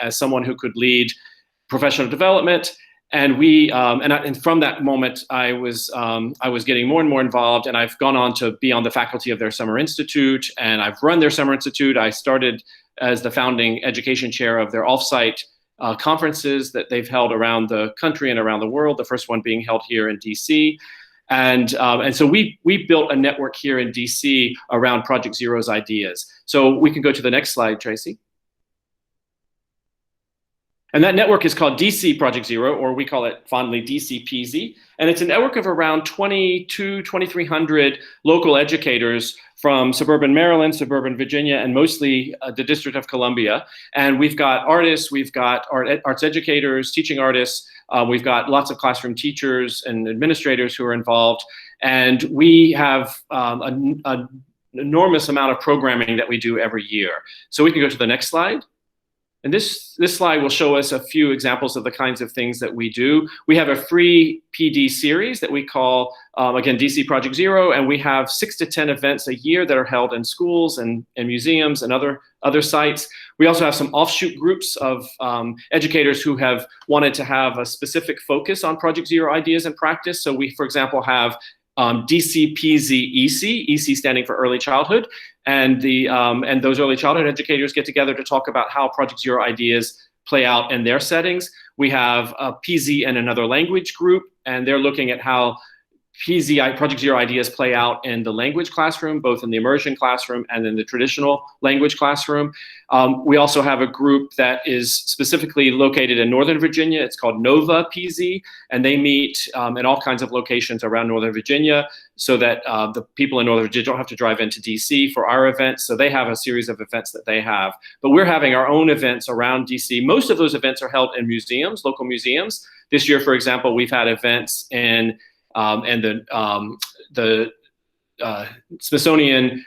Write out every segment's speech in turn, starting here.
as someone who could lead professional development. And we, and from that moment, I was getting more and more involved, and I've gone on to be on the faculty of their summer institute, and I've run their summer institute. I started as the founding education chair of their offsite conferences that they've held around the country and around the world. The first one being held here in DC. And so we built a network here in DC around Project Zero's ideas. So we can go to the next slide, Tracy. And that network is called DC Project Zero, or we call it fondly DC Peasy. And it's a network of around 2,300 local educators from suburban Maryland, suburban Virginia, and mostly the District of Columbia. And we've got artists, we've got arts educators, teaching artists, we've got lots of classroom teachers and administrators who are involved. And we have an enormous amount of programming that we do every year. So we can go to the next slide. And this slide will show us a few examples of the kinds of things that we do. We have a free PD series that we call, again, DC Project Zero, and we have 6 to 10 events a year that are held in schools and museums and other sites. We also have some offshoot groups of educators who have wanted to have a specific focus on Project Zero ideas and practice. So we, for example, have DC Peasy EC, EC standing for early childhood, and those early childhood educators get together to talk about how Project Zero ideas play out in their settings. We have a peasy and another language group, and they're looking at how Project Zero ideas play out in the language classroom, both in the immersion classroom and in the traditional language classroom. We also have a group that is specifically located in Northern Virginia. It's called Nova Peasy, and they meet in all kinds of locations around Northern Virginia so that the people in Northern Virginia don't have to drive into DC for our events. So they have a series of events that they have. But we're having our own events around DC. Most of those events are held in museums, local museums. This year, for example, we've had events in the Smithsonian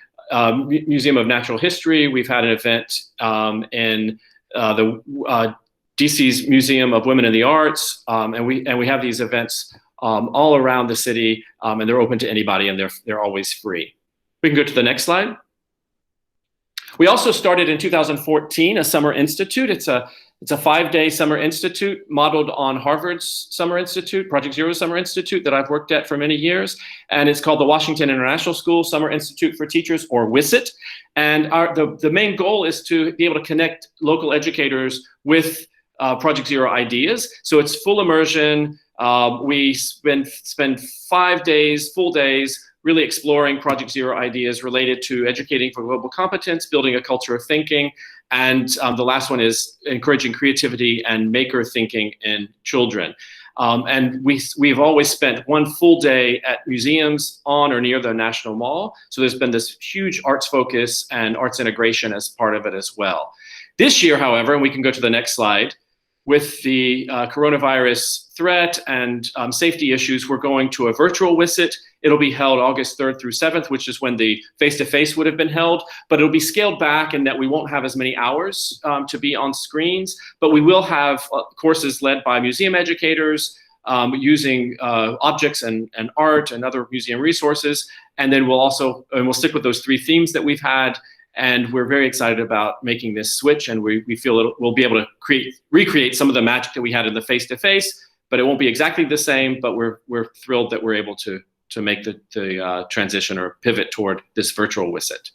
Museum of Natural History. We've had an event in the DC's Museum of Women in the Arts, and we have these events all around the city, and they're open to anybody, and they're always free. We can go to the next slide. We also started in 2014 a summer institute. It's a 5-day summer institute modeled on Harvard's Summer Institute, Project Zero Summer Institute, that I've worked at for many years. And it's called the Washington International School Summer Institute for Teachers, or Whisset. And the main goal is to be able to connect local educators with Project Zero ideas. So it's full immersion. We spend 5 days, full days, really exploring Project Zero ideas related to educating for global competence, building a culture of thinking, and the last one is encouraging creativity and maker thinking in children. And we've always spent 1 full day at museums on or near the National Mall. So there's been this huge arts focus and arts integration as part of it as well. This year, however, and we can go to the next slide, with the coronavirus threat and safety issues, we're going to a virtual Whisset. It'll be held August 3rd through 7th, which is when the face-to-face would have been held, but it'll be scaled back in that we won't have as many hours to be on screens, but we will have courses led by museum educators using objects and art and other museum resources. And then we'll stick with those 3 themes that we've had. And we're very excited about making this switch, and we feel we'll be able to recreate some of the magic that we had in the face-to-face, but it won't be exactly the same, but we're thrilled that we're able to make the transition or pivot toward this virtual Whisset.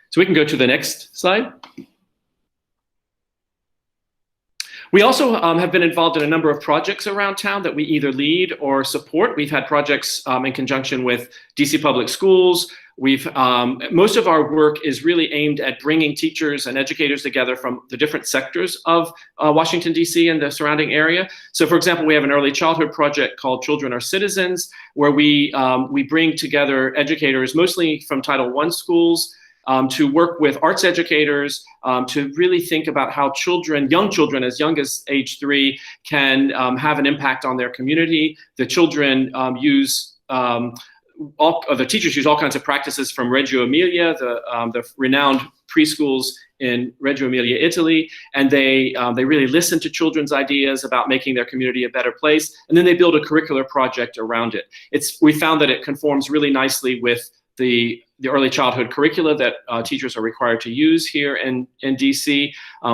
So we can go to the next slide. We also have been involved in a number of projects around town that we either lead or support. We've had projects in conjunction with DC Public Schools. Most of our work is really aimed at bringing teachers and educators together from the different sectors of Washington, DC and the surrounding area. So for example, we have an early childhood project called Children Are Citizens, where we bring together educators, mostly from Title I schools, to work with arts educators, to really think about how young children as young as age 3 can have an impact on their community. The children the teachers use all kinds of practices from Reggio Emilia, the renowned preschools in Reggio Emilia, Italy, and they really listen to children's ideas about making their community a better place, and then they build a curricular project around it. We found that it conforms really nicely with the early childhood curricula that teachers are required to use here in DC.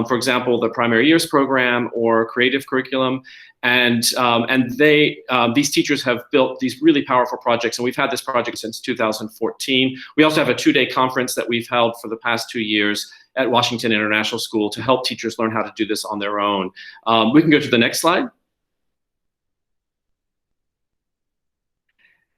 For example, the primary years program or creative curriculum. And these teachers have built these really powerful projects, and we've had this project since 2014. We also have a 2-day conference that we've held for the past 2 years at Washington International School to help teachers learn how to do this on their own. We can go to the next slide.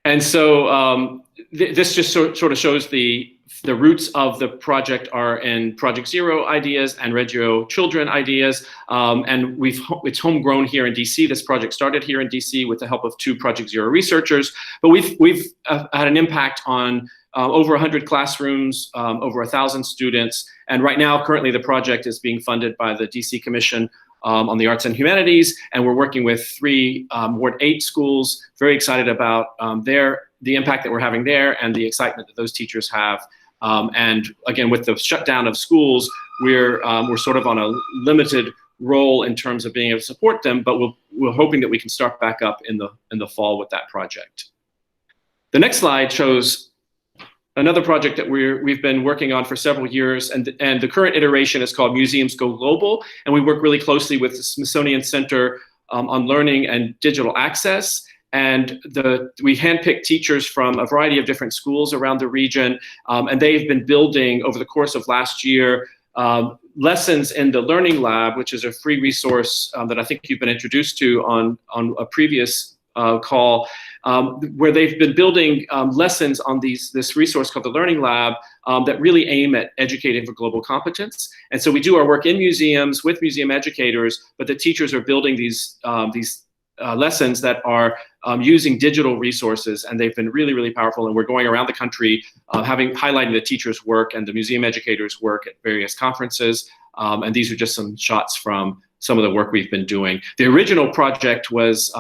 And so this just sort of shows the roots of the project are in Project Zero ideas and Reggio Children ideas. And it's homegrown here in DC. This project started here in DC with the help of 2 Project Zero researchers. But we've had an impact on over 100 classrooms, over 1,000 students. And right now, currently, the project is being funded by the DC Commission on the Arts and Humanities, and we're working with 3 Ward 8 schools. Very excited about the impact that we're having there and the excitement that those teachers have. And again, with the shutdown of schools, we're sort of on a limited role in terms of being able to support them, but we're hoping that we can start back up in the fall with that project. The next slide shows another project that we've been working on for several years, and the current iteration is called Museums Go Global, and we work really closely with the Smithsonian Center on Learning and Digital Access. And we handpicked teachers from a variety of different schools around the region, and they've been building over the course of last year lessons in the Learning Lab, which is a free resource that I think you've been introduced to on a previous call, where they've been building lessons on this resource called the Learning Lab that really aim at educating for global competence. And so we do our work in museums with museum educators, but the teachers are building these lessons that are using digital resources, and they've been really, really powerful. And we're going around the country highlighting the teachers' work and the museum educators' work at various conferences. And these are just some shots from some of the work we've been doing. The original project was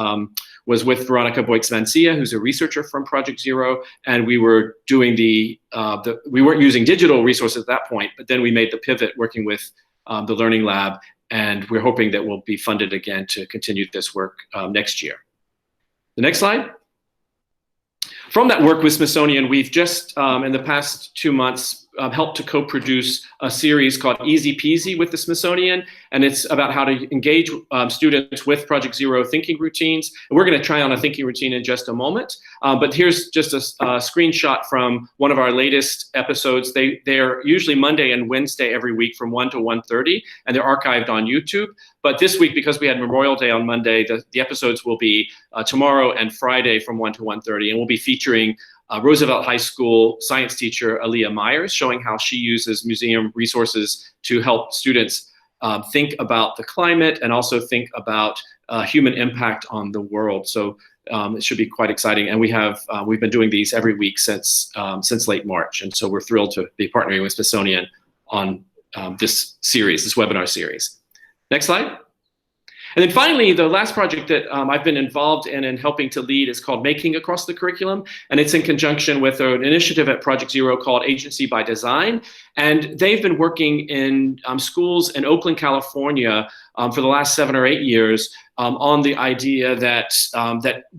with Veronica Boix-Mancia, who's a researcher from Project Zero, and we were doing we weren't using digital resources at that point, but then we made the pivot working with the Learning Lab, and we're hoping that we'll be funded again to continue this work next year. The next slide. From that work with Smithsonian, we've just, in the past 2 months, helped to co-produce a series called Easy Peasy with the Smithsonian, and it's about how to engage students with Project Zero thinking routines. And we're going to try on a thinking routine in just a moment, but here's just a screenshot from one of our latest episodes. They're usually Monday and Wednesday every week from 1 to 1:30, and they're archived on YouTube. But this week, because we had Memorial Day on Monday, the episodes will be tomorrow and Friday from 1 to 1:30, and we'll be featuring Roosevelt High School science teacher Aaliyah Myers, showing how she uses museum resources to help students think about the climate and also think about human impact on the world. So it should be quite exciting. And we've been doing these every week since late March. And so we're thrilled to be partnering with Smithsonian on this webinar series. Next slide. And then finally, the last project that I've been involved in and helping to lead is called Making Across the Curriculum. And it's in conjunction with an initiative at Project Zero called Agency by Design. And they've been working in schools in Oakland, California for the last 7 or 8 years on the idea that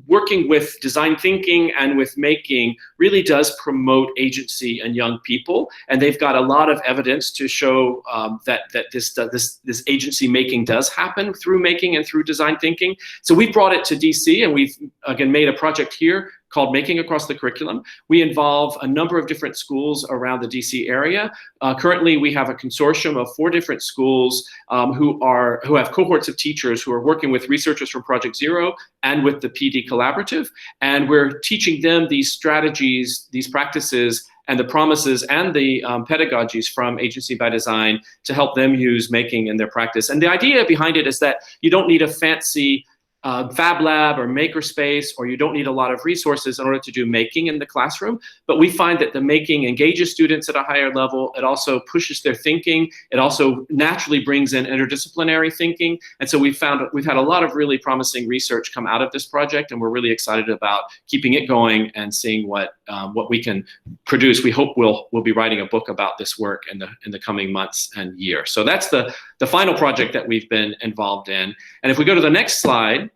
working with design thinking and with making really does promote agency in young people. And they've got a lot of evidence to show that this agency making does happen through making and through design thinking. So we brought it to DC, and we've again made a project here called Making Across the Curriculum. We involve a number of different schools around the DC area. Currently, we have a consortium of 4 different schools who have cohorts of teachers who are working with researchers from Project Zero and with the PD Collaborative. And we're teaching them these strategies, these practices, and the promises and the pedagogies from Agency by Design to help them use making in their practice. And the idea behind it is that you don't need a fancy Fab Lab or makerspace, or you don't need a lot of resources in order to do making in the classroom. But we find that the making engages students at a higher level. It also pushes their thinking. It also naturally brings in interdisciplinary thinking. And so we've had a lot of really promising research come out of this project, and we're really excited about keeping it going and seeing what we can produce. We hope we'll be writing a book about this work in the coming months and year. So that's the final project that we've been involved in. And if we go to the next slide,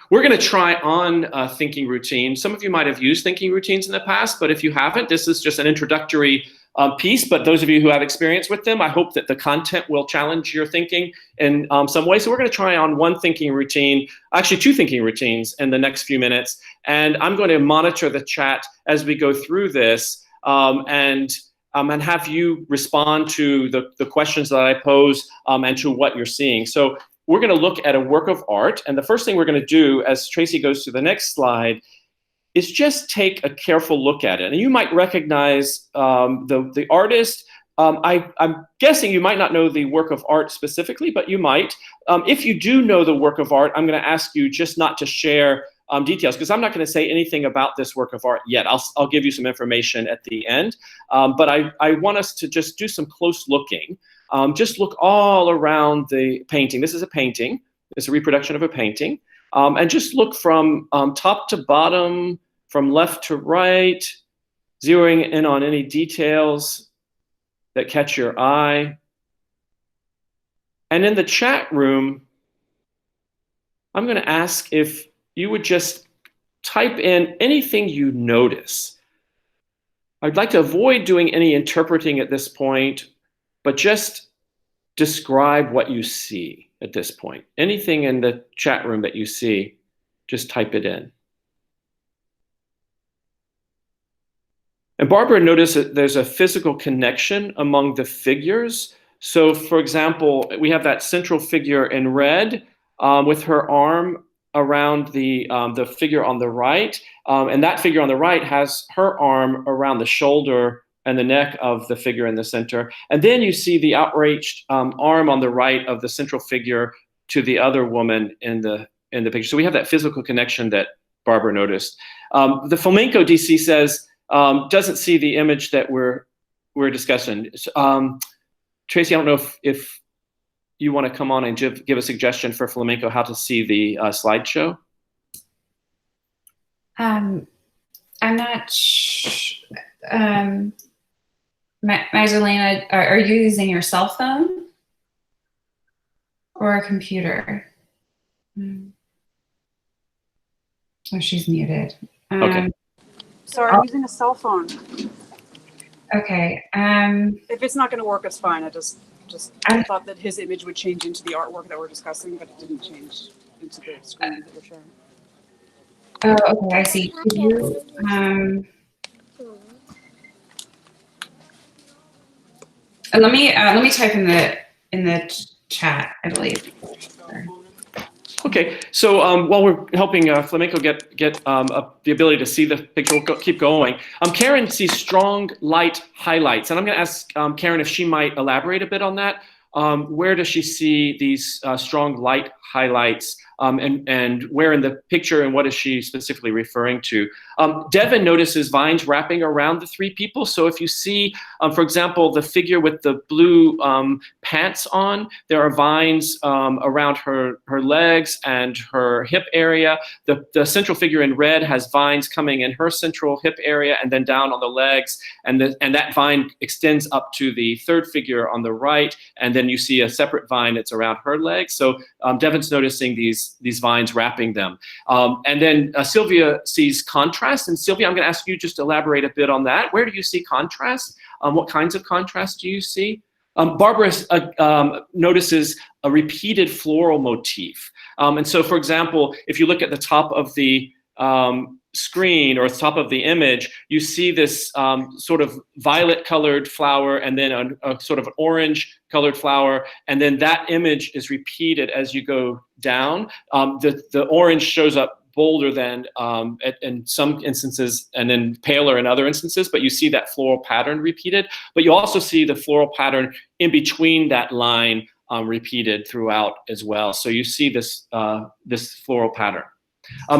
We're going to try on thinking routine. Some of you might have used thinking routines in the past, but if you haven't, this is just an introductory piece. But those of you who have experience with them, I hope that the content will challenge your thinking in some way. So we're going to try on one thinking routine, actually two thinking routines in the next few minutes. And I'm going to monitor the chat as we go through this and have you respond to the questions that I pose and to what you're seeing. So we're going to look at a work of art. And the first thing we're going to do, as Tracy goes to the next slide, is just take a careful look at it. And you might recognize the artist. I'm guessing you might not know the work of art specifically, but you might. If you do know the work of art, I'm going to ask you just not to share details, because I'm not going to say anything about this work of art yet. I'll give you some information at the end. But I want us to just do some close looking. Just look all around the painting. This is a painting. It's a reproduction of a painting. And just look from top to bottom, from left to right, zeroing in on any details that catch your eye. And in the chat room, I'm going to ask if you would just type in anything you notice. I'd like to avoid doing any interpreting at this point, but just describe what you see at this point. Anything in the chat room that you see, just type it in. And Barbara noticed that there's a physical connection among the figures. So for example, we have that central figure in red with her arm around the figure on the right. And that figure on the right has her arm around the shoulder and the neck of the figure in the center. And then you see the outreached arm on the right of the central figure to the other woman in the picture. So we have that physical connection that Barbara noticed. The flamenco DC says, doesn't see the image that we're discussing. Tracy, I don't know if you want to come on and give a suggestion for flamenco how to see the slideshow. I'm not Magdalena, are you using your cell phone or a computer? Oh, she's muted. Okay. Sorry, I'm using a cell phone. Okay. If it's not going to work, it's fine. I just thought that his image would change into the artwork that we're discussing, but it didn't change into the screen that we're sharing. Oh, okay, I see. Could you, let me type in the chat, I believe. Okay, so while we're helping Flamenco get the ability to see the picture, we'll keep going. Karen sees strong light highlights, and I'm going to ask Karen if she might elaborate a bit on that. Where does she see these strong light highlights, and where in the picture, and what is she specifically referring to? Devin notices vines wrapping around the three people. So if you see, for example, the figure with the blue pants on, there are vines around her legs and her hip area. The central figure in red has vines coming in her central hip area and then down on the legs, and that vine extends up to the third figure on the right, and then you see a separate vine that's around her legs. So Devin's noticing these vines wrapping them. And then Sylvia sees contrast. And Sylvia, I'm going to ask you just to elaborate a bit on that. Where do you see contrast? What kinds of contrast do you see? Barbara notices a repeated floral motif. And so, for example, if you look at the top of the screen or top of the image, you see this sort of violet colored flower and then a sort of orange colored flower, and then that image is repeated as you go down. The orange shows up bolder than in some instances and then paler in other instances, but you see that floral pattern repeated. But you also see the floral pattern in between that line repeated throughout as well. So you see this floral pattern.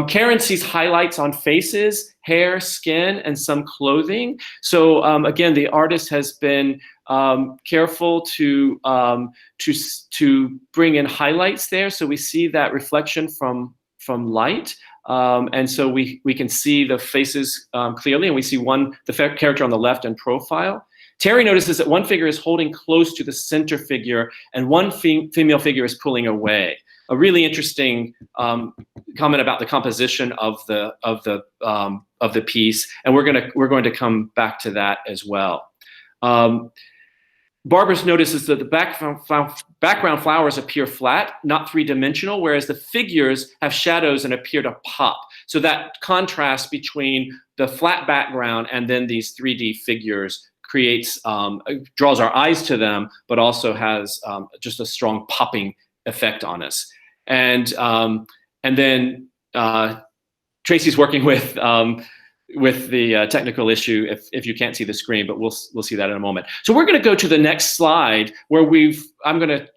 Karen sees highlights on faces, hair, skin, and some clothing. So again, the artist has been careful to bring in highlights there. So we see that reflection from light. And so we can see the faces clearly, and we see the character on the left in profile. Terry notices that one figure is holding close to the center figure and one female figure is pulling away. a really interesting comment about the composition of the piece, and we're going to come back to that as well. Barbara notices that the background flowers appear flat, not three-dimensional, whereas the figures have shadows and appear to pop. So that contrast between the flat background and then these 3D figures creates, draws our eyes to them, but also has just a strong popping effect on us. And then Tracy's working with the technical issue if you can't see the screen, but we'll see that in a moment. So we're going to go to the next slide where I'm going to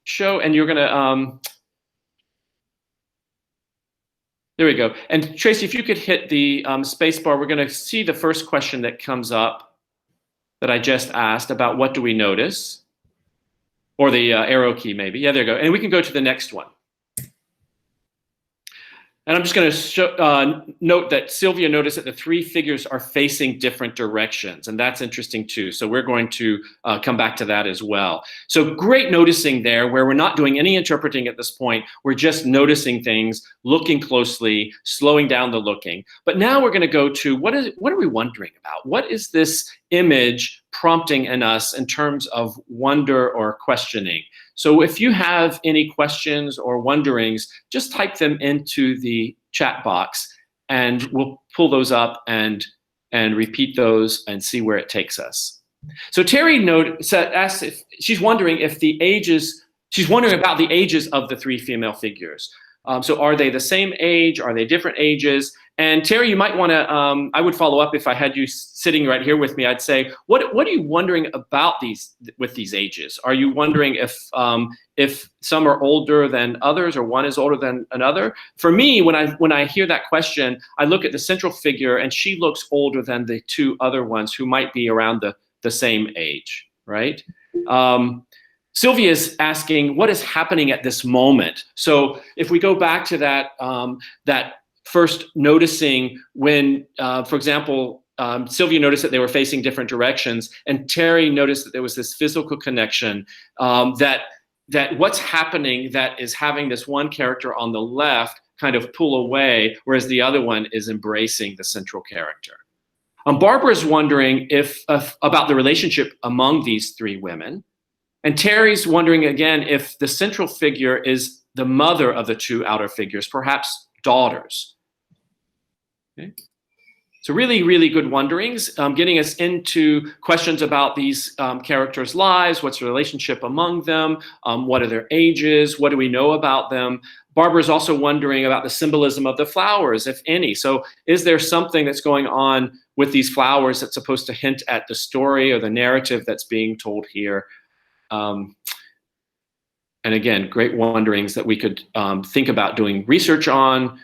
show, and you're going to there we go. And Tracy, if you could hit the space bar, we're going to see the first question that comes up that I just asked about what do we notice, or the arrow key maybe. Yeah, there you go. And we can go to the next one. And I'm just going to note that Sylvia noticed that the three figures are facing different directions, and that's interesting too. So we're going to come back to that as well. So great noticing there, where we're not doing any interpreting at this point. We're just noticing things, looking closely, slowing down the looking. But now we're going to go to what are we wondering about? What is this image prompting in us in terms of wonder or questioning? So if you have any questions or wonderings, just type them into the chat box and we'll pull those up and repeat those and see where it takes us. So Terry asked if she's wondering if she's wondering about the ages of the three female figures. So are they the same age? Are they different ages? And Terry, you might want to, I would follow up if I had you sitting right here with me. I'd say, what are you wondering about with these ages? Are you wondering if some are older than others, or one is older than another? For me, when I hear that question, I look at the central figure, and she looks older than the two other ones who might be around the same age, right? Sylvia is asking, what is happening at this moment? So if we go back to that first noticing when, for example, Sylvia noticed that they were facing different directions, and Terry noticed that there was this physical connection, that what's happening that is having this one character on the left kind of pull away, whereas the other one is embracing the central character. Barbara's wondering about the relationship among these three women. And Terry's wondering again if the central figure is the mother of the two outer figures, perhaps daughters. Okay. So really, really good wonderings, getting us into questions about these characters' lives. What's the relationship among them? What are their ages? What do we know about them? Barbara's also wondering about the symbolism of the flowers, if any. So is there something that's going on with these flowers that's supposed to hint at the story or the narrative that's being told here? And again, great wonderings that we could think about doing research on,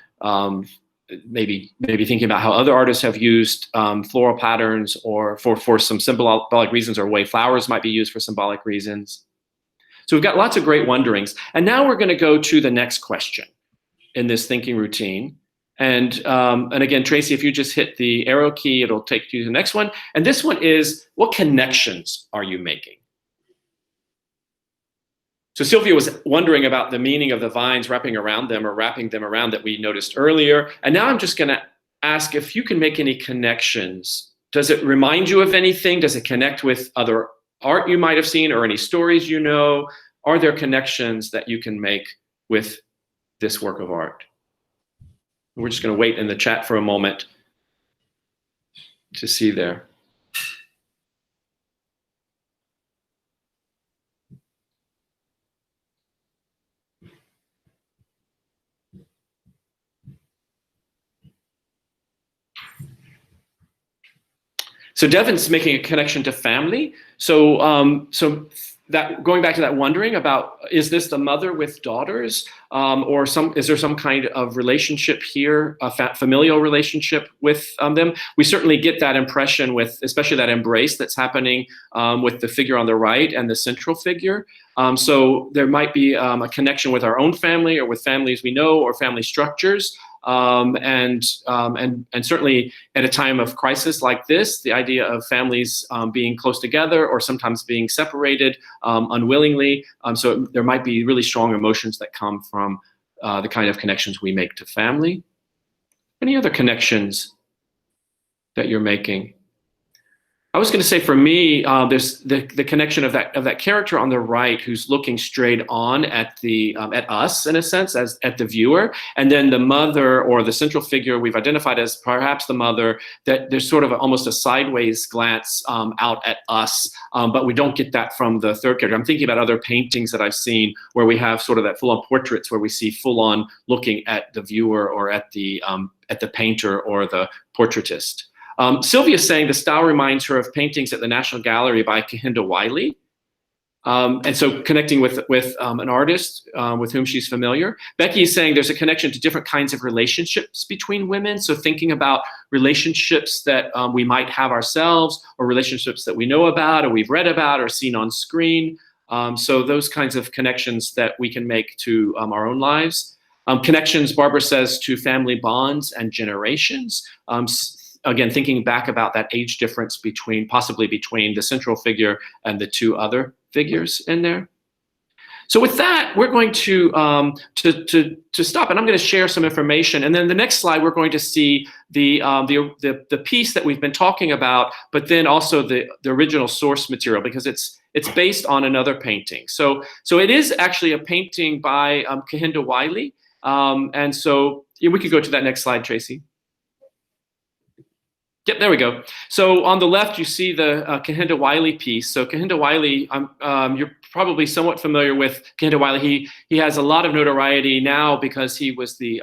maybe thinking about how other artists have used floral patterns, or for some symbolic reasons, or way flowers might be used for symbolic reasons. So we've got lots of great wonderings. And now we're going to go to the next question in this thinking routine. And again, Tracy, if you just hit the arrow key, it'll take you to the next one. And this one is, what connections are you making? So Sylvia was wondering about the meaning of the vines wrapping around them, or wrapping them around, that we noticed earlier. And now I'm just going to ask if you can make any connections. Does it remind you of anything? Does it connect with other art you might have seen, or any stories you know? Are there connections that you can make with this work of art? We're just going to wait in the chat for a moment to see there. So Devon's making a connection to family. So that, going back to that wondering about, is this the mother with daughters, or is there some kind of relationship here, a familial relationship with them? We certainly get that impression with, especially that embrace that's happening with the figure on the right and the central figure. So there might be a connection with our own family, or with families we know, or family structures. and certainly at a time of crisis like this, the idea of families being close together or sometimes being separated unwillingly. So there might be really strong emotions that come from the kind of connections we make to family. Any other connections that you're making? I was going to say, for me, there's the connection of that character on the right who's looking straight on at us, in a sense, as at the viewer, and then the mother, or the central figure we've identified as perhaps the mother, that there's sort of almost a sideways glance out at us, but we don't get that from the third character. I'm thinking about other paintings that I've seen where we have sort of that full-on portraits where we see full-on looking at the viewer or at the painter or the portraitist. Sylvia's saying the style reminds her of paintings at the National Gallery by Kenda Wylie. And so connecting with an artist with whom she's familiar. Becky is saying there's a connection to different kinds of relationships between women. So thinking about relationships that we might have ourselves, or relationships that we know about or we've read about or seen on screen. So those kinds of connections that we can make to our own lives. Connections, Barbara says, to family bonds and generations. Again, thinking back about that age difference possibly between the central figure and the two other figures in there. So with that, we're going to stop, and I'm going to share some information. And then the next slide, we're going to see the piece that we've been talking about, but then also the original source material, because it's based on another painting. So it is actually a painting by Kenda Wylie. And so we could go to that next slide, Tracy. Yep, there we go. So on the left, you see the Kenda Wylie piece. So Kenda Wylie, you're probably somewhat familiar with Kenda Wylie. He has a lot of notoriety now because he was the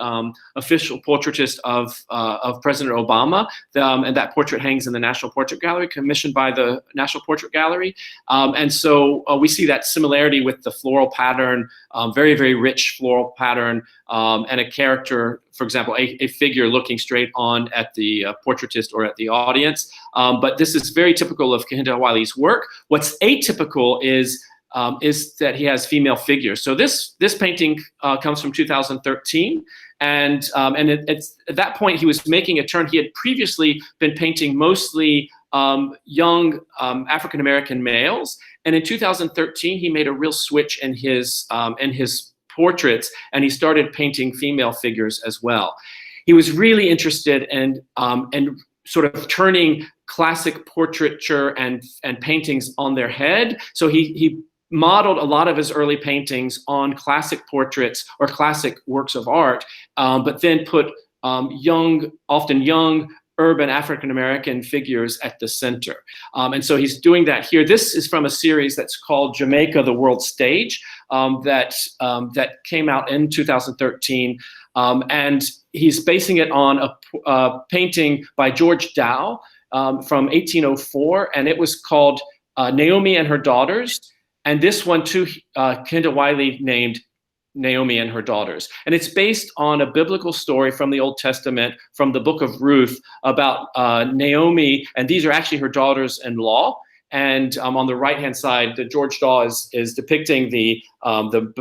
official portraitist of President Obama, and that portrait hangs in the National Portrait Gallery, commissioned by the National Portrait Gallery. And so we see that similarity with the floral pattern, very, very rich floral pattern, and a character, for example, a figure looking straight on at the portraitist or at the audience. But this is very typical of Kenda Wylie's work. What's atypical is that he has female figures. So this painting comes from 2013, and it's at that point he was making a turn. He had previously been painting mostly young African American males, and in 2013 he made a real switch in his portraits, and he started painting female figures as well. He was really interested in sort of turning classic portraiture and paintings on their head. So he modeled a lot of his early paintings on classic portraits or classic works of art, but then put often young, urban African-American figures at the center. And so he's doing that here. This is from a series that's called Jamaica, the World Stage, that came out in 2013. And he's basing it on a painting by George Dow from 1804, and it was called Naomi and Her Daughters. And this one too, Kenda Wylie named Naomi and Her Daughters. And it's based on a biblical story from the Old Testament, from the book of Ruth, about Naomi, and these are actually her daughters-in-law. And on the right-hand side, the George Daw is depicting the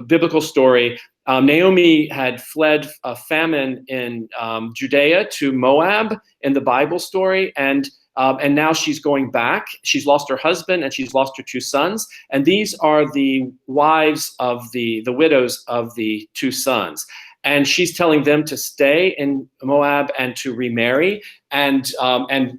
biblical story. Naomi had fled a famine in Judea to Moab in the Bible story, and now she's going back. She's lost her husband and she's lost her two sons. And these are the wives of the widows of the two sons. And she's telling them to stay in Moab and to remarry. And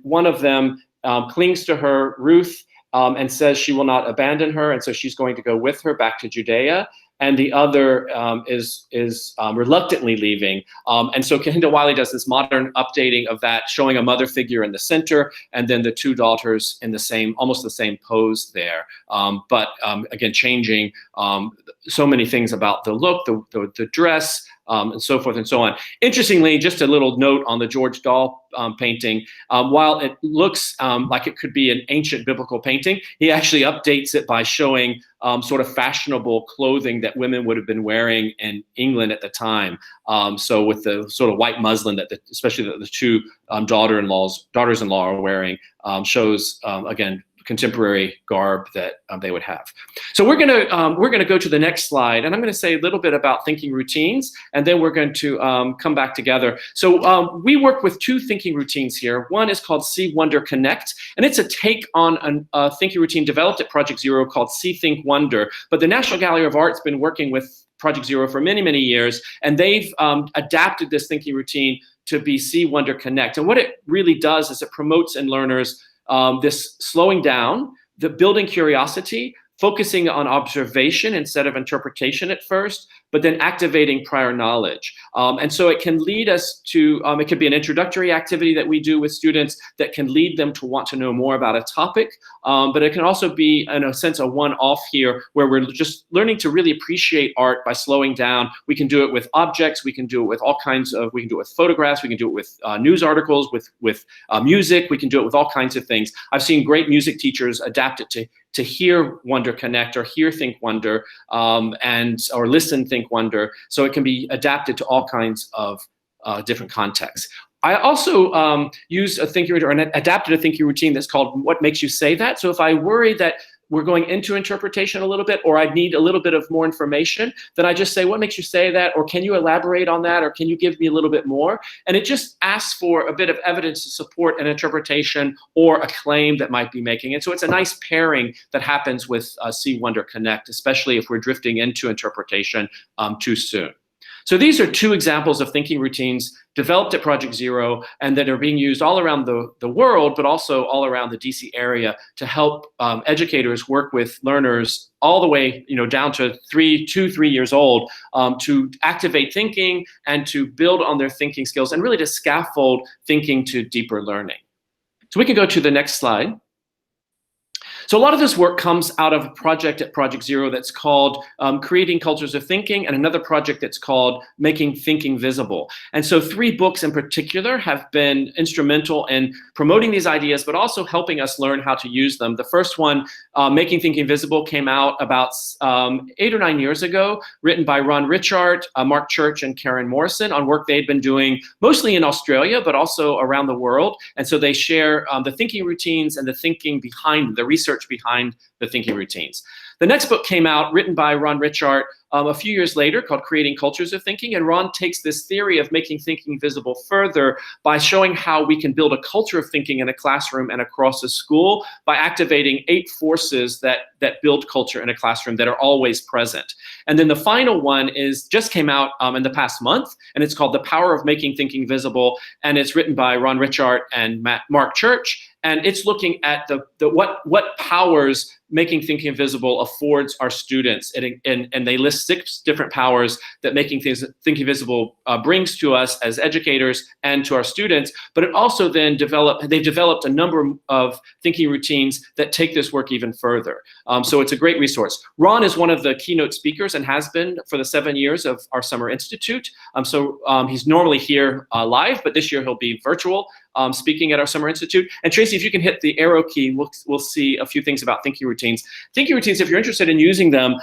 one of them clings to her, Ruth, and says she will not abandon her. And so she's going to go with her back to Judea. And the other is reluctantly leaving. And so Kenda Wylie does this modern updating of that, showing a mother figure in the center, and then the two daughters in almost the same pose there. But again, changing so many things about the look, the dress, and so forth and so on. Interestingly, just a little note on the George Daw painting. While it looks like it could be an ancient biblical painting, he actually updates it by showing sort of fashionable clothing that women would have been wearing in England at the time. So with the sort of white muslin that especially the two daughters-in-law are wearing, shows, again, contemporary garb that they would have. So we're gonna go to the next slide, and I'm gonna say a little bit about thinking routines, and then we're going to come back together. So we work with two thinking routines here. One is called See, Wonder, Connect, and it's a take on a thinking routine developed at Project Zero called See, Think, Wonder. But the National Gallery of Art's been working with Project Zero for many, many years, and they've adapted this thinking routine to be See, Wonder, Connect. And what it really does is it promotes in learners this slowing down, the building curiosity, focusing on observation instead of interpretation at first, but then activating prior knowledge. And so it can lead us to, it could be an introductory activity that we do with students that can lead them to want to know more about a topic, but it can also be, in a sense, a one-off here where we're just learning to really appreciate art by slowing down. We can do it with objects, we can do it with all kinds of, we can do it with photographs, we can do it with news articles, with music, we can do it with all kinds of things. I've seen great music teachers adapt it to hear Wonder Connect or hear Think Wonder or listen Think Wonder, so it can be adapted to all kinds of different contexts. I also use a thinking or adapted a thinking routine that's called What Makes You Say That. So if I worry that we're going into interpretation a little bit, or I need a little bit of more information, then I just say, what makes you say that? Or can you elaborate on that? Or can you give me a little bit more? And it just asks for a bit of evidence to support an interpretation or a claim that might be making. And so it's a nice pairing that happens with See, Wonder, Connect, especially if we're drifting into interpretation too soon. So these are two examples of thinking routines developed at Project Zero and that are being used all around the world, but also all around the DC area to help educators work with learners all the way down to 2, 3 years old to activate thinking and to build on their thinking skills and really to scaffold thinking to deeper learning. So we can go to the next slide. So a lot of this work comes out of a project at Project Zero that's called Creating Cultures of Thinking, and another project that's called Making Thinking Visible. And so 3 books in particular have been instrumental in promoting these ideas, but also helping us learn how to use them. The first one, Making Thinking Visible, came out about 8 or 9 years ago, written by Ron Richard, Mark Church, and Karen Morrison on work they'd been doing mostly in Australia, but also around the world. And so they share the thinking routines and the thinking behind the research behind the thinking routines. The next book came out, written by Ron Richard, a few years later, called Creating Cultures of Thinking. And Ron takes this theory of making thinking visible further by showing how we can build a culture of thinking in a classroom and across a school by activating 8 forces that build culture in a classroom that are always present. And then the final one just came out in the past month, and it's called The Power of Making Thinking Visible, and it's written by Ron Richard and Mark Church. And it's looking at what powers Making Thinking Visible affords our students. And they list 6 different powers that Making Thinking Visible brings to us as educators and to our students. But it also then they've developed a number of thinking routines that take this work even further. So it's a great resource. Ron is one of the keynote speakers and has been for the 7 years of our Summer Institute. So he's normally here live, but this year he'll be virtual. Speaking at our Summer Institute. And Tracy, if you can hit the arrow key, we'll see a few things about thinking routines. Thinking routines, if you're interested in using them,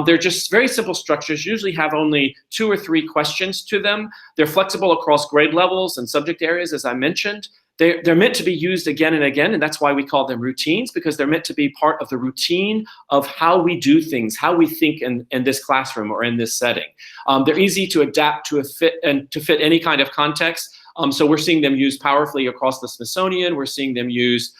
they're just very simple structures, usually have only 2 or 3 questions to them. They're flexible across grade levels and subject areas, as I mentioned. They're meant to be used again and again, and that's why we call them routines, because they're meant to be part of the routine of how we do things, how we think in this classroom or in this setting. They're easy to adapt to fit any kind of context. So we're seeing them used powerfully across the Smithsonian. We're seeing them used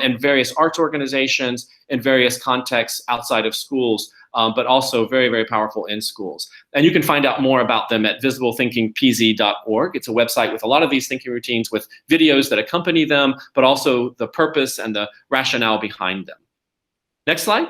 in various arts organizations, in various contexts outside of schools, but also very, very powerful in schools. And you can find out more about them at visiblethinkingpeasy.org. It's a website with a lot of these thinking routines with videos that accompany them, but also the purpose and the rationale behind them. Next slide.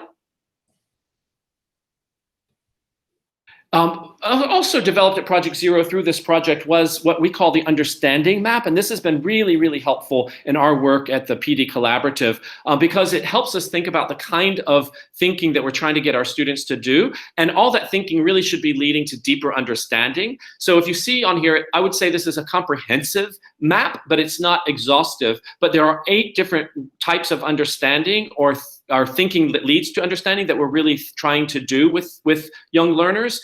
Also developed at Project Zero through this project was what we call the understanding map. And this has been really, really helpful in our work at the PD Collaborative because it helps us think about the kind of thinking that we're trying to get our students to do. And all that thinking really should be leading to deeper understanding. So if you see on here, I would say this is a comprehensive map, but it's not exhaustive. But there are 8 different types of understanding or our thinking that leads to understanding that we're really trying to do with young learners.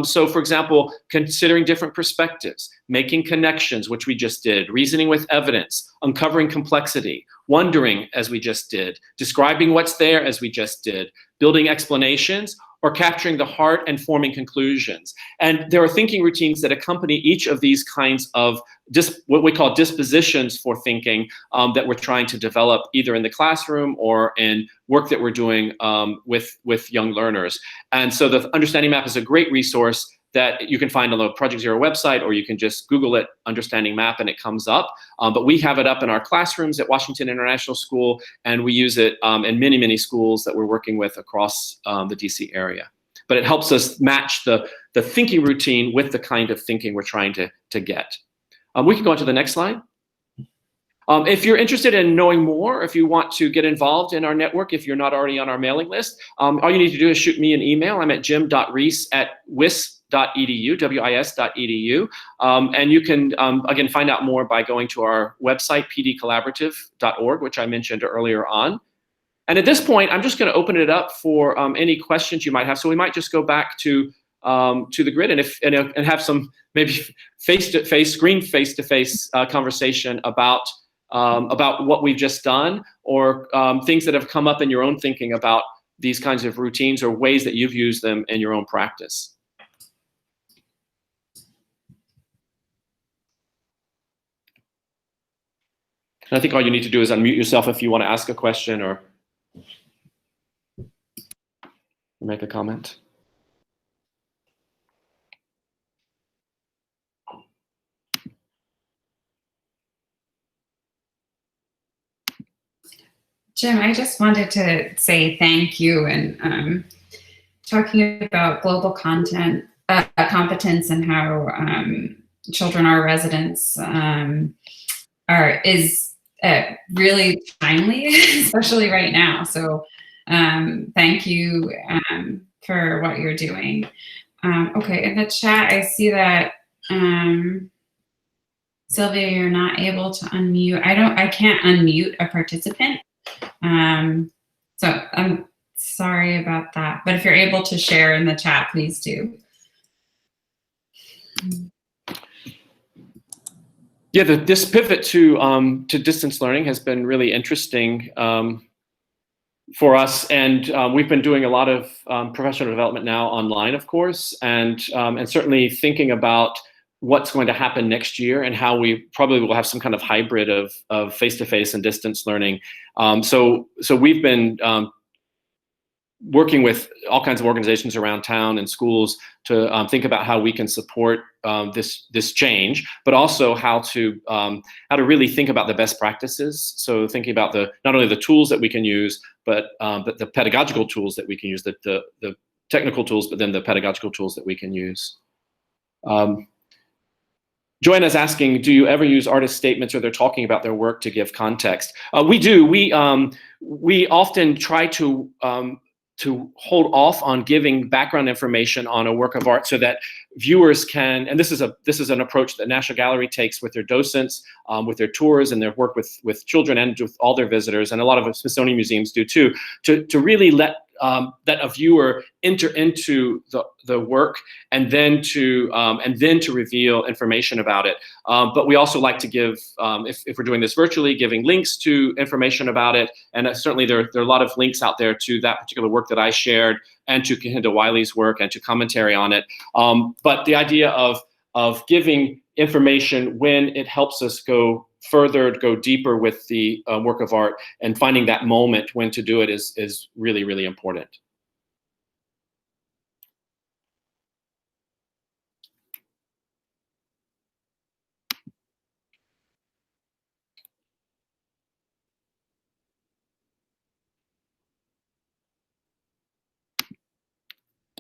So for example, considering different perspectives, making connections, which we just did, reasoning with evidence, uncovering complexity, wondering, as we just did, describing what's there, as we just did, building explanations, or capturing the heart and forming conclusions. And there are thinking routines that accompany each of these kinds of what we call dispositions for thinking that we're trying to develop either in the classroom or in work that we're doing with young learners. And so the understanding map is a great resource that you can find on the Project Zero website, or you can just Google it, understanding map, and it comes up. But we have it up in our classrooms at Washington International School, and we use it in many, many schools that we're working with across the DC area. But it helps us match the thinking routine with the kind of thinking we're trying to get. We can go on to the next slide. If you're interested in knowing more, if you want to get involved in our network, if you're not already on our mailing list, all you need to do is shoot me an email. I'm at jim.reese@wis.edu, WIS.edu. And you can, again, find out more by going to our website, pdcollaborative.org, which I mentioned earlier on. And at this point, I'm just going to open it up for any questions you might have. So we might just go back to the grid and have some maybe face-to-face conversation about what we've just done, or things that have come up in your own thinking about these kinds of routines, or ways that you've used them in your own practice. And I think all you need to do is unmute yourself if you want to ask a question or make a comment. Jim, I just wanted to say thank you, and talking about global content competence and how children are residents is really timely, especially right now. So thank you for what you're doing. Okay, in the chat, I see that Sylvia, you're not able to unmute. I can't unmute a participant. So I'm sorry about that, but if you're able to share in the chat, please do. Yeah, this pivot to distance learning has been really interesting for us, and we've been doing a lot of professional development now online, of course, and certainly thinking about what's going to happen next year and how we probably will have some kind of hybrid of face-to-face and distance learning. So we've been working with all kinds of organizations around town and schools to think about how we can support this change, but also how to really think about the best practices. So thinking about not only the tools that we can use, but the pedagogical tools that we can use, the technical tools, but then the pedagogical tools that we can use. Joanna's asking, do you ever use artist statements or they're talking about their work to give context? We do. We often try to hold off on giving background information on a work of art so that viewers can, and this is an approach that National Gallery takes with their docents, with their tours and their work with children and with all their visitors, and a lot of Smithsonian museums do too, to really let a viewer enter into the work and then to reveal information about it. But we also like to give, if we're doing this virtually, giving links to information about it. And certainly there are a lot of links out there to that particular work that I shared, and to Kenda Wylie's work, and to commentary on it. But the idea of giving information when it helps us go further, go deeper with the work of art, and finding that moment when to do it is really, really important.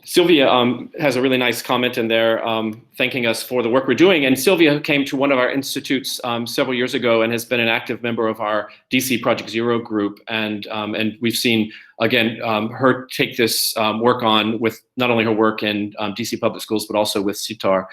Sylvia has a really nice comment in there thanking us for the work we're doing. And Sylvia came to one of our institutes several years ago and has been an active member of our DC Project Zero group. And we've seen, again, her take this work on with not only her work in DC public schools, but also with CITAR.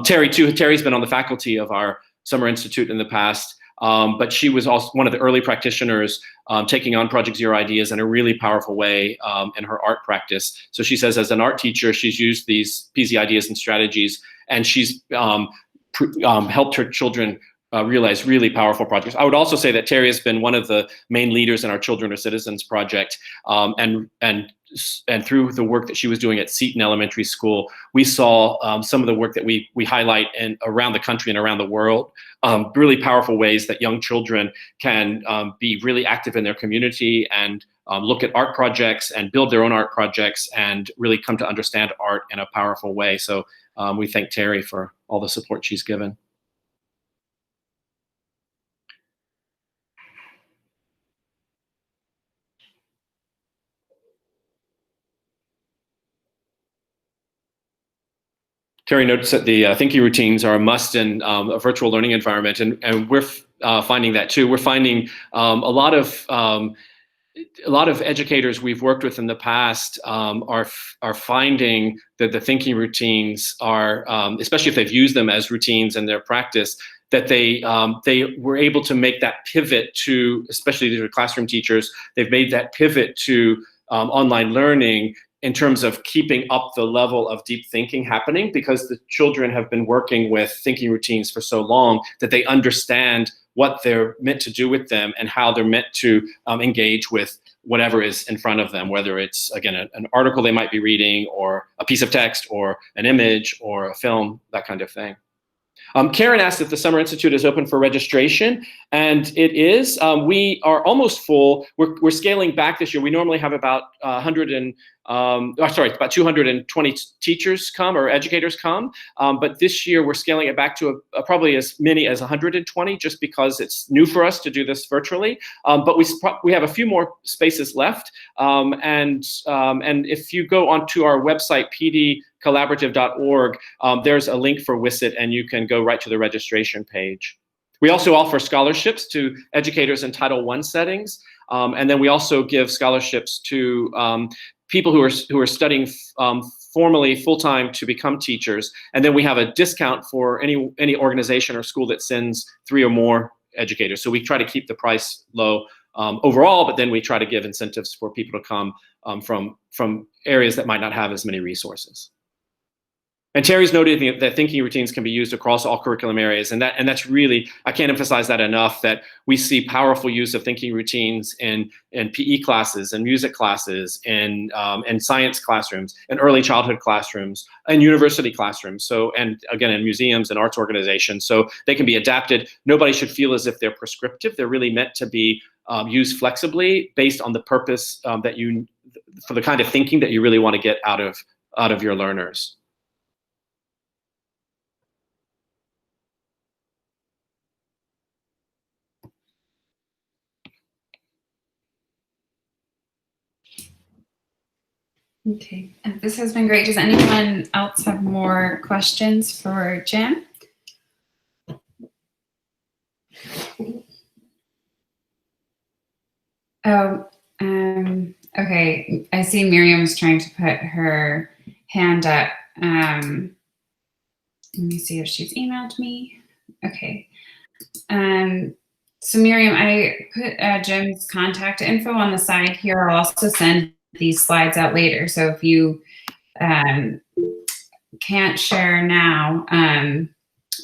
Terry, too. Terry's been on the faculty of our Summer Institute in the past. but she was also one of the early practitioners taking on Project Zero ideas in a really powerful way in her art practice. So she says, as an art teacher, she's used these peasy ideas and strategies, and she's helped her children realize really powerful projects. I would also say that Terry has been one of the main leaders in our Children are Citizens project, and through the work that she was doing at Seton Elementary School, we saw some of the work that we highlight around the country and around the world, really powerful ways that young children can be really active in their community and look at art projects and build their own art projects and really come to understand art in a powerful way. So we thank Terry for all the support she's given. Terry notes that the thinking routines are a must in a virtual learning environment, and we're finding that too. We're finding a lot of educators we've worked with in the past are finding that the thinking routines are, especially if they've used them as routines in their practice, that they were able to make that pivot to, especially these are classroom teachers, they've made that pivot to online learning in terms of keeping up the level of deep thinking happening, because the children have been working with thinking routines for so long that they understand what they're meant to do with them and how they're meant to engage with whatever is in front of them, whether it's, again, an article they might be reading or a piece of text or an image or a film, that kind of thing. Karen asked if the Summer Institute is open for registration, and it is. We are almost full. We're scaling back this year. We normally have about about 220 teachers come or educators come, but this year we're scaling it back to probably as many as 120, just because it's new for us to do this virtually. But we have a few more spaces left, and if you go onto our website, pdcollaborative.org, there's a link for Whisset, and you can go right to the registration page. We also offer scholarships to educators in Title I settings, and then we also give scholarships to people who are studying formally full-time to become teachers, and then we have a discount for any organization or school that sends 3 or more educators. So we try to keep the price low overall, but then we try to give incentives for people to come from areas that might not have as many resources. And Terry's noted that thinking routines can be used across all curriculum areas, and that's really, I can't emphasize that enough, that we see powerful use of thinking routines in PE classes and music classes, in science classrooms, in early childhood classrooms, and university classrooms. So, and again, in museums and arts organizations. So they can be adapted. Nobody should feel as if they're prescriptive. They're really meant to be used flexibly based on the purpose for the kind of thinking that you really want to get out of your learners. Okay, this has been great. Does anyone else have more questions for Jim? Oh, okay. I see Miriam's trying to put her hand up. Let me see if she's emailed me. Okay. So Miriam, I put Jim's contact info on the side here. I'll also send these slides out later. So if you can't share now,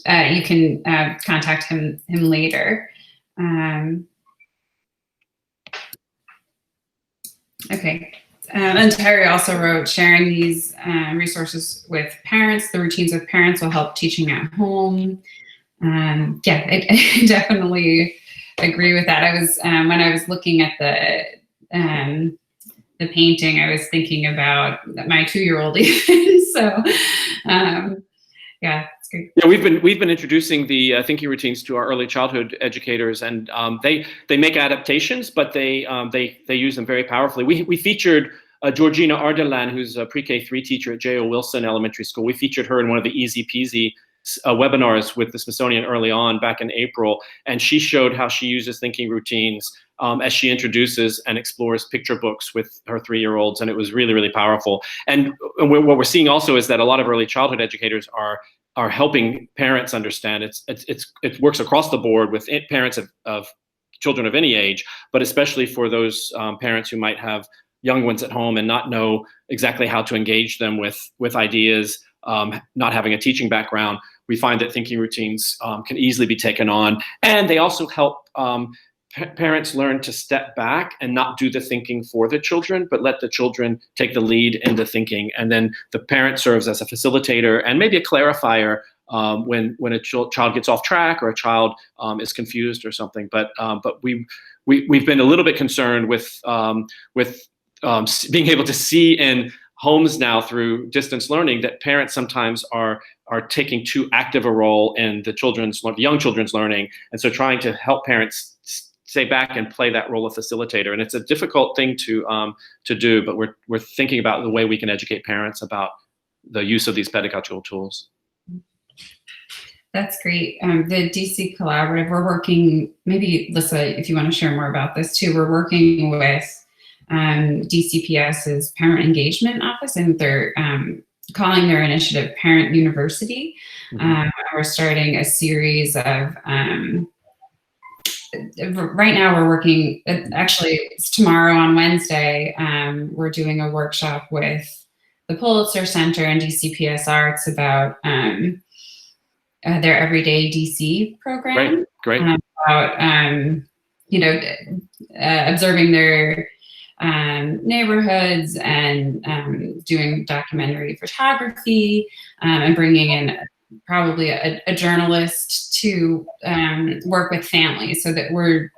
you can contact him later. Okay. And Terry also wrote, sharing these resources with parents, the routines with parents will help teaching at home. Yeah, I definitely agree with that. I was, when I was looking at the painting, I was thinking about my 2-year-old even. So, yeah, it's great. Yeah, we've been introducing the thinking routines to our early childhood educators, and they make adaptations, but they use them very powerfully. We featured Georgina Ardelan, who's a pre-K 3 teacher at J.O. Wilson Elementary School. We featured her in one of the Easy Peasy webinars with the Smithsonian early on back in April, and she showed how she uses thinking routines as she introduces and explores picture books with her 3-year-olds, and it was really, really powerful. And what we're seeing also is that a lot of early childhood educators are helping parents understand. It works across the board with parents of children of any age, but especially for those parents who might have young ones at home and not know exactly how to engage them with ideas, not having a teaching background. We find that thinking routines can easily be taken on, and they also help parents learn to step back and not do the thinking for the children, but let the children take the lead in the thinking. And then the parent serves as a facilitator and maybe a clarifier when a child gets off track or a child is confused or something. But we've been a little bit concerned with being able to see in homes now through distance learning that parents sometimes are taking too active a role in the young children's learning, and so trying to help parents stay back and play that role of facilitator. And it's a difficult thing to do, but we're thinking about the way we can educate parents about the use of these pedagogical tools. That's great. The DC Collaborative, we're working, maybe Lissa, if you want to share more about this too, we're working with DCPS's Parent Engagement Office, and they're calling their initiative Parent University. We're starting a series of, right now we're working, actually it's tomorrow on Wednesday, we're doing a workshop with the Pulitzer Center and DCPS Arts about their Everyday DC program. Great. About, observing their neighborhoods and doing documentary photography and bringing in probably a journalist to work with families, so that we're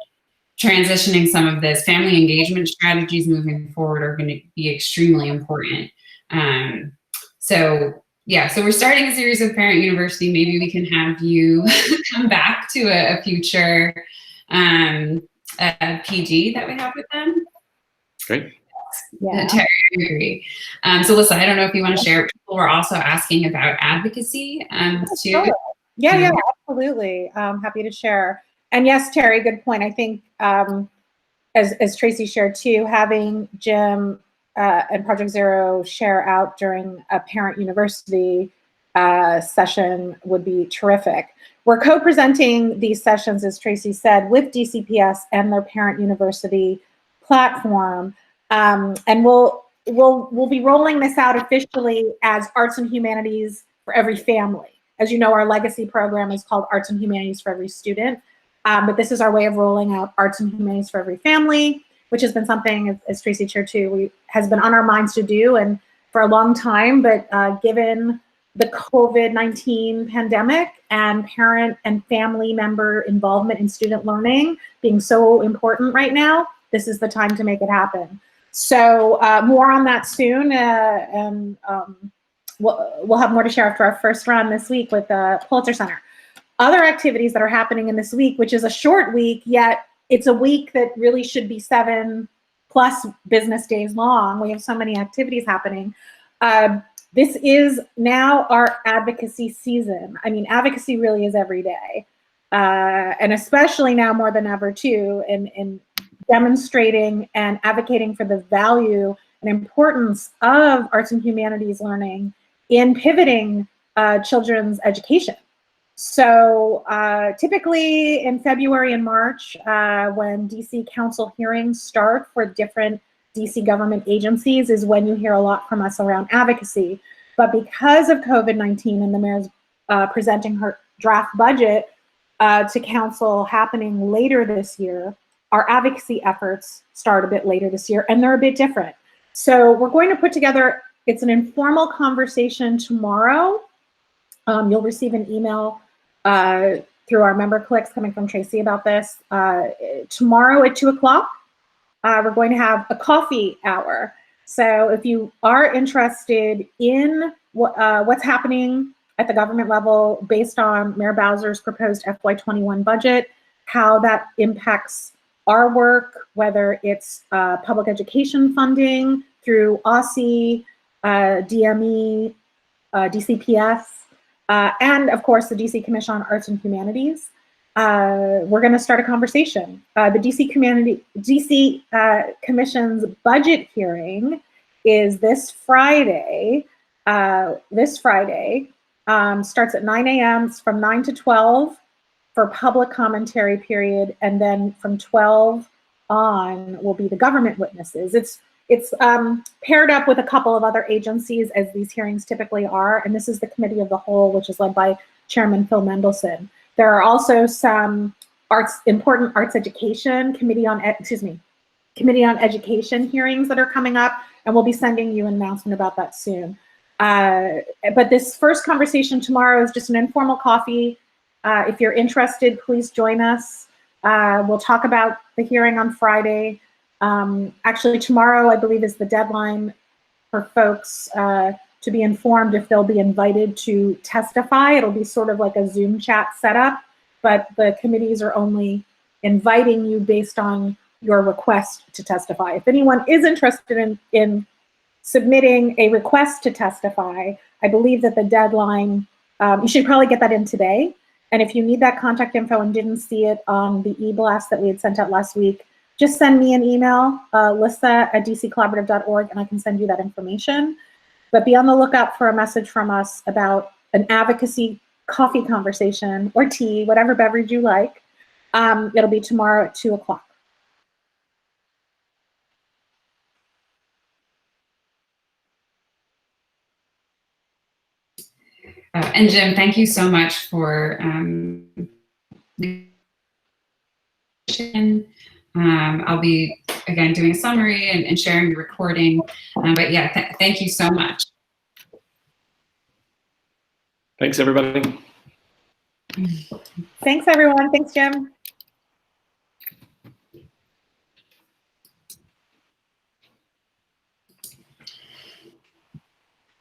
transitioning some of this. Family engagement strategies moving forward are going to be extremely important. So we're starting a series of Parent University. Maybe we can have you come back to a future PG that we have with them. Great. Yeah. Terry, I agree. So Lissa, I don't know if you want to share. People were also asking about advocacy too. Sure. Yeah, absolutely. Happy to share. And yes, Terry, good point. I think as Tracy shared too, having Jim and Project Zero share out during a Parent University session would be terrific. We're co-presenting these sessions, as Tracy said, with DCPS and their Parent University platform, and we'll be rolling this out officially as Arts and Humanities for Every Family. As you know, our legacy program is called Arts and Humanities for Every Student, but this is our way of rolling out Arts and Humanities for Every Family, which has been something, as Tracy shared too, has been on our minds to do and for a long time, but given the COVID-19 pandemic and parent and family member involvement in student learning being so important right now, this is the time to make it happen. So more on that soon, and we'll have more to share after our first run this week with the Pulitzer Center. Other activities that are happening in this week, which is a short week, yet it's a week that really should be 7+ business days long. We have so many activities happening. This is now our advocacy season. I mean, advocacy really is every day. And especially now more than ever too, in demonstrating and advocating for the value and importance of arts and humanities learning in pivoting children's education. So typically in February and March, when DC Council hearings start for different DC government agencies, is when you hear a lot from us around advocacy. But because of COVID-19 and the mayor's presenting her draft budget to council happening later this year, our advocacy efforts start a bit later this year, and they're a bit different. So we're going to put together, it's an informal conversation tomorrow. You'll receive an email through our member clicks coming from Tracy about this. Tomorrow at 2 o'clock, we're going to have a coffee hour. So if you are interested in what's happening at the government level based on Mayor Bowser's proposed FY21 budget, how that impacts our work, whether it's public education funding through OSSI, DME, DCPS, and of course the DC Commission on Arts and Humanities. We're going to start a conversation. The DC Commission's budget hearing is this Friday. Starts at 9 a.m. It's from 9 to 12 for public commentary period, and then from 12 on will be the government witnesses. It's paired up with a couple of other agencies, as these hearings typically are, and this is the Committee of the Whole, which is led by Chairman Phil Mendelson. There are also some important arts education, Committee on Education hearings that are coming up, and we'll be sending you an announcement about that soon. But this first conversation tomorrow is just an informal coffee. If you're interested, please join us. We'll talk about the hearing on Friday. Actually, tomorrow, I believe, is the deadline for folks to be informed if they'll be invited to testify. It'll be sort of like a Zoom chat setup, but the committees are only inviting you based on your request to testify. If anyone is interested in submitting a request to testify, I believe that the deadline, you should probably get that in today. And if you need that contact info and didn't see it on the e-blast that we had sent out last week, just send me an email, lissa@dccollaborative.org, and I can send you that information. But be on the lookout for a message from us about an advocacy coffee conversation or tea, whatever beverage you like. It'll be tomorrow at 2 o'clock. And Jim, thank you so much for I'll be, again, doing a summary and sharing the recording. But yeah, thank you so much. Thanks, everybody. Thanks, everyone. Thanks, Jim.